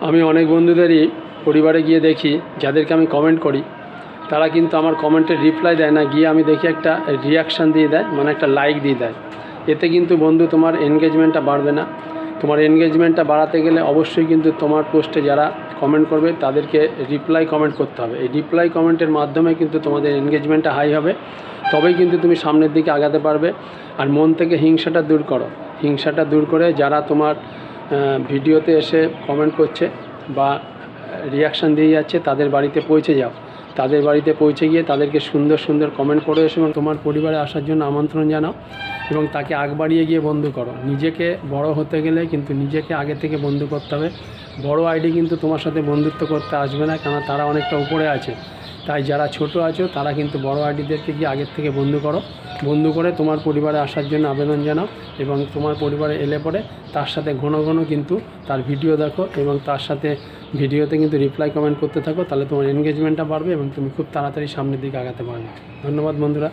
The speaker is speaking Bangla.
আমি অনেক বন্ধুদেরই পরিবারে গিয়ে দেখি যাদেরকে আমি কমেন্ট করি তারা কিন্তু আমার কমেন্টের রিপ্লাই দেয় না, গিয়ে আমি দেখি একটা রিয়াকশান দিয়ে দেয়, মানে একটা লাইক দিয়ে দেয়। এতে কিন্তু বন্ধু তোমার এনগেজমেন্টটা বাড়বে না। তোমার এনগেজমেন্টটা বাড়াতে গেলে অবশ্যই কিন্তু তোমার পোস্টে যারা কমেন্ট করবে তাদেরকে রিপ্লাই কমেন্ট করতে হবে। এই রিপ্লাই কমেন্টের মাধ্যমে কিন্তু তোমাদের এনগেজমেন্টটা হাই হবে, তবেই কিন্তু তুমি সামনের দিকে আগাতে পারবে। আর মন থেকে হিংসাটা দূর করো, হিংসাটা দূর করে যারা তোমার ভিডিওতে এসে কমেন্ট করছে বা রিয়াকশান দিয়ে যাচ্ছে তাদের বাড়িতে পৌঁছে যাও। তাদের বাড়িতে পৌঁছে গিয়ে তাদেরকে সুন্দর সুন্দর কমেন্ট করে এসো এবং তোমার পরিবারে আসার জন্য আমন্ত্রণ জানাও এবং তাকে আগ বাড়িয়ে গিয়ে বন্ধু করো। নিজেকে বড় হতে গেলে কিন্তু নিজেকে আগে থেকে বন্ধু করতে হবে। বড় আইডি কিন্তু তোমার সাথে বন্ধুত্ব করতে আসবে না, কেন তারা অনেকটা উপরে আছে। তাই যারা ছোট আছো তারা কিন্তু বড় আইডিদেরকে গিয়ে আগের থেকে বন্ধু করো, বন্ধু করে তোমার পরিবারে আসার জন্য আবেদন জানাও এবং তোমার পরিবারে এলে পরে তার সাথে ঘন ঘন কিন্তু তার ভিডিও দেখো এবং তার সাথে ভিডিওতে কিন্তু রিপ্লাই কমেন্ট করতে থাকো। তাহলে তোমার এনগেজমেন্টটা বাড়বে এবং তুমি খুব তাড়াতাড়ি সামনের দিকে আগাতে পারবে। ধন্যবাদ বন্ধুরা।